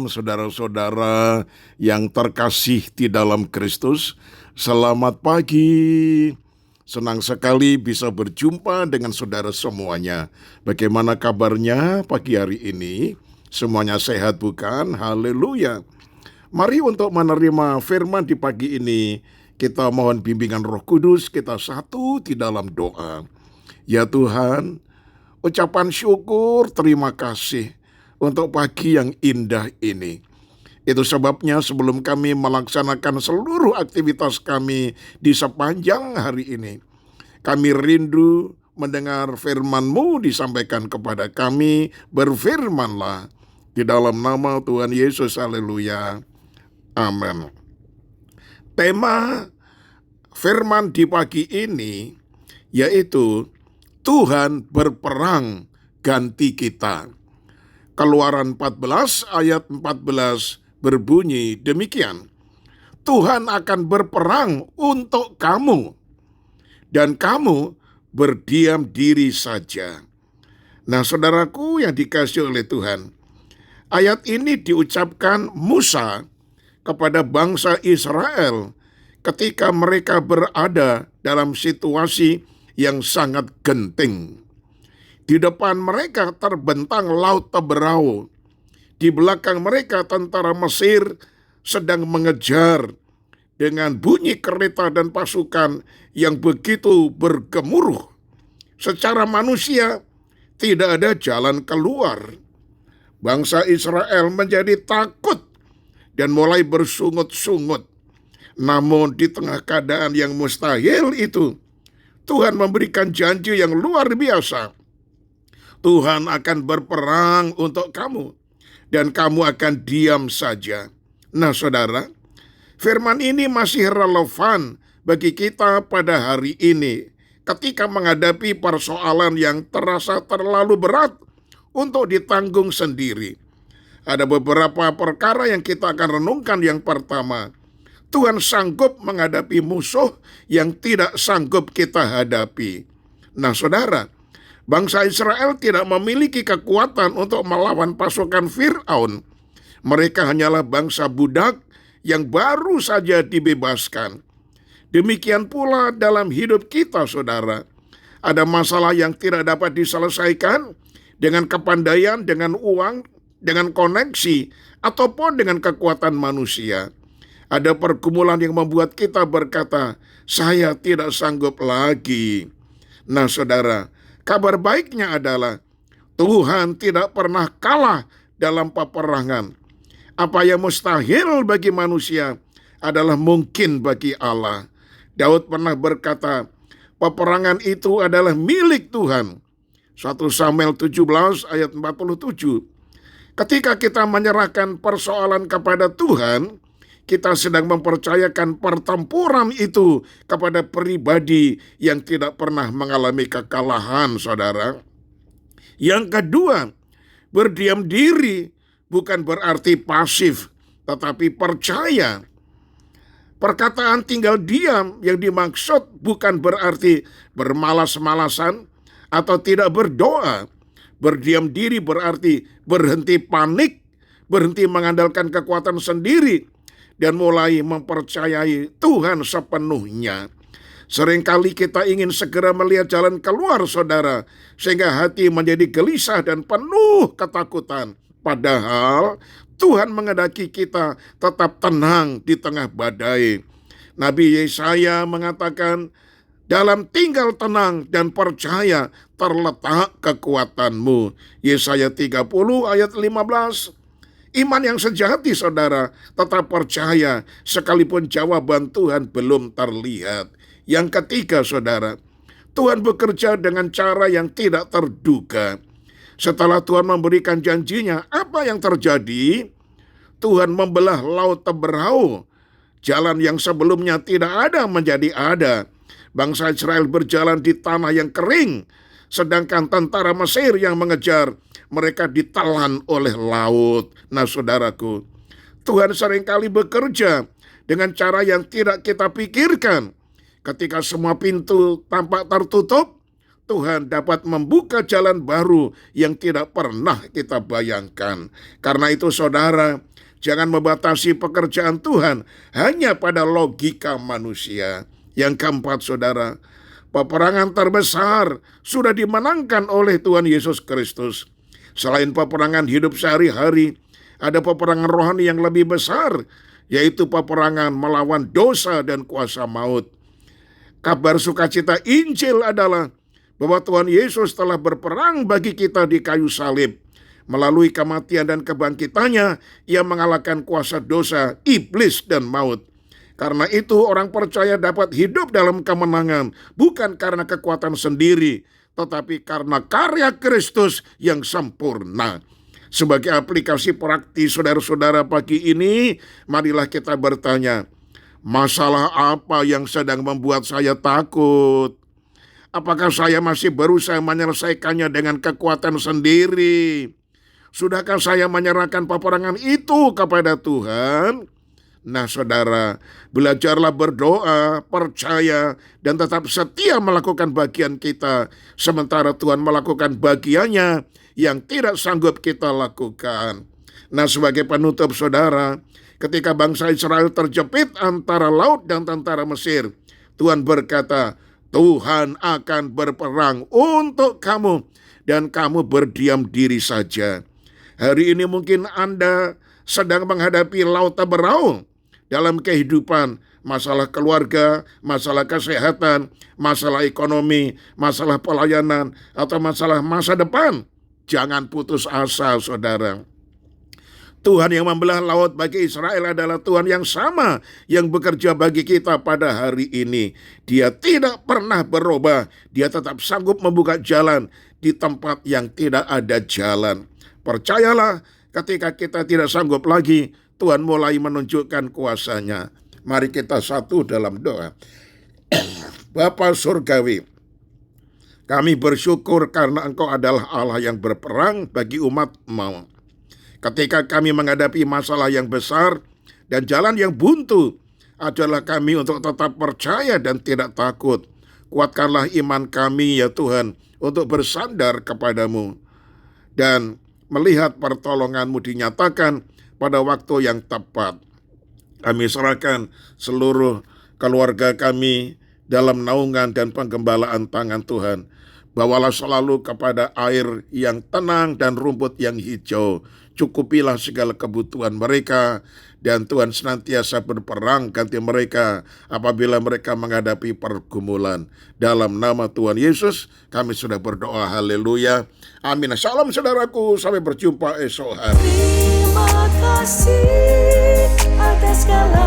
saudara-saudara yang terkasih di dalam Kristus. Selamat pagi. Senang sekali bisa berjumpa dengan saudara semuanya. Bagaimana kabarnya pagi hari ini? Semuanya sehat bukan? Haleluya. Mari untuk menerima firman di pagi ini, kita mohon bimbingan Roh Kudus, kita satu di dalam doa. Ya Tuhan, ucapan syukur, terima kasih untuk pagi yang indah ini. Itu sebabnya sebelum kami melaksanakan seluruh aktivitas kami di sepanjang hari ini, kami rindu mendengar firman-Mu disampaikan kepada kami. Berfirmanlah di dalam nama Tuhan Yesus. Haleluya. Amin. Tema firman di pagi ini yaitu Tuhan berperang ganti kita. Keluaran 14 ayat 14 berbunyi demikian. Tuhan akan berperang untuk kamu dan kamu berdiam diri saja. Nah, saudaraku yang dikasihi oleh Tuhan, ayat ini diucapkan Musa kepada bangsa Israel ketika mereka berada dalam situasi yang sangat genting. Di depan mereka terbentang laut Teberau. Di belakang mereka tentara Mesir sedang mengejar dengan bunyi kereta dan pasukan yang begitu bergemuruh. Secara manusia tidak ada jalan keluar. Bangsa Israel menjadi takut dan mulai bersungut-sungut. Namun di tengah keadaan yang mustahil itu, Tuhan memberikan janji yang luar biasa. Tuhan akan berperang untuk kamu, dan kamu akan diam saja. Nah saudara, firman ini masih relevan bagi kita pada hari ini, ketika menghadapi persoalan yang terasa terlalu berat untuk ditanggung sendiri. Ada beberapa perkara yang kita akan renungkan. Yang pertama, Tuhan sanggup menghadapi musuh yang tidak sanggup kita hadapi. Nah saudara, bangsa Israel tidak memiliki kekuatan untuk melawan pasukan Fir'aun. Mereka hanyalah bangsa budak yang baru saja dibebaskan. Demikian pula dalam hidup kita, saudara. Ada masalah yang tidak dapat diselesaikan dengan kepandaian, dengan uang, dengan koneksi, ataupun dengan kekuatan manusia. Ada pergumulan yang membuat kita berkata, saya tidak sanggup lagi. Nah saudara, kabar baiknya adalah Tuhan tidak pernah kalah dalam peperangan. Apa yang mustahil bagi manusia adalah mungkin bagi Allah. Daud pernah berkata, peperangan itu adalah milik Tuhan. 1 Samuel 17 ayat 47. Ketika kita menyerahkan persoalan kepada Tuhan, kita sedang mempercayakan pertempuran itu kepada pribadi yang tidak pernah mengalami kekalahan, saudara. Yang kedua, berdiam diri bukan berarti pasif, tetapi percaya. Perkataan tinggal diam yang dimaksud bukan berarti bermalas-malasan atau tidak berdoa. Berdiam diri berarti berhenti panik, berhenti mengandalkan kekuatan sendiri, dan mulai mempercayai Tuhan sepenuhnya. Seringkali kita ingin segera melihat jalan keluar, saudara, sehingga hati menjadi gelisah dan penuh ketakutan. Padahal Tuhan menghendaki kita tetap tenang di tengah badai. Nabi Yesaya mengatakan, dalam tinggal tenang dan percaya terletak kekuatanmu. Yesaya 30 ayat 15. Iman yang sejati, saudara, tetap percaya sekalipun jawaban Tuhan belum terlihat. Yang ketiga, saudara, Tuhan bekerja dengan cara yang tidak terduga. Setelah Tuhan memberikan janjinya, apa yang terjadi? Tuhan membelah laut Teberau. Jalan yang sebelumnya tidak ada menjadi ada. Bangsa Israel berjalan di tanah yang kering, sedangkan tentara Mesir yang mengejar mereka ditelan oleh laut. Nah saudaraku, Tuhan seringkali bekerja dengan cara yang tidak kita pikirkan. Ketika semua pintu tampak tertutup, Tuhan dapat membuka jalan baru yang tidak pernah kita bayangkan. Karena itu saudara, Jangan membatasi pekerjaan Tuhan hanya pada logika manusia. Yang keempat, saudara, peperangan terbesar sudah dimenangkan oleh Tuhan Yesus Kristus. Selain peperangan hidup sehari-hari, ada peperangan rohani yang lebih besar, yaitu peperangan melawan dosa dan kuasa maut. Kabar sukacita Injil adalah bahwa Tuhan Yesus telah berperang bagi kita di kayu salib. Melalui kematian dan kebangkitannya, Ia mengalahkan kuasa dosa, iblis, dan maut. Karena itu orang percaya dapat hidup dalam kemenangan, bukan karena kekuatan sendiri, tetapi karena karya Kristus yang sempurna. Sebagai aplikasi praktis saudara-saudara pagi ini, marilah kita bertanya, masalah apa yang sedang membuat saya takut? Apakah saya masih berusaha menyelesaikannya dengan kekuatan sendiri? Sudahkah saya menyerahkan peperangan itu kepada Tuhan? Nah, saudara, belajarlah berdoa, percaya, dan tetap setia melakukan bagian kita, sementara Tuhan melakukan bagiannya yang tidak sanggup kita lakukan. Nah, sebagai penutup, saudara, ketika bangsa Israel terjepit antara laut dan tentara Mesir, Tuhan berkata, Tuhan akan berperang untuk kamu, dan kamu berdiam diri saja. Hari ini mungkin Anda sedang menghadapi lautan beraung dalam kehidupan, masalah keluarga, masalah kesehatan, masalah ekonomi, masalah pelayanan, atau masalah masa depan. Jangan putus asa, saudara. Tuhan yang membelah laut bagi Israel adalah Tuhan yang sama yang bekerja bagi kita pada hari ini. Dia tidak pernah berubah. Dia tetap sanggup membuka jalan di tempat yang tidak ada jalan. Percayalah, ketika kita tidak sanggup lagi, Tuhan mulai menunjukkan kuasa-Nya. Mari kita satu dalam doa. Bapa Surgawi, kami bersyukur karena Engkau adalah Allah yang berperang bagi umat-Mu. Ketika kami menghadapi masalah yang besar dan jalan yang buntu, adalah kami untuk tetap percaya dan tidak takut. Kuatkanlah iman kami ya Tuhan, untuk bersandar kepadamu dan melihat pertolongan-Mu dinyatakan pada waktu yang tepat. Kami serahkan seluruh keluarga kami dalam naungan dan penggembalaan tangan Tuhan. Bawalah selalu kepada air yang tenang dan rumput yang hijau. Cukupilah segala kebutuhan mereka, dan Tuhan senantiasa berperang ganti mereka apabila mereka menghadapi pergumulan. Dalam nama Tuhan Yesus kami sudah berdoa, haleluya, amin. Salam saudaraku, sampai berjumpa esok hari. Terima kasih atas segala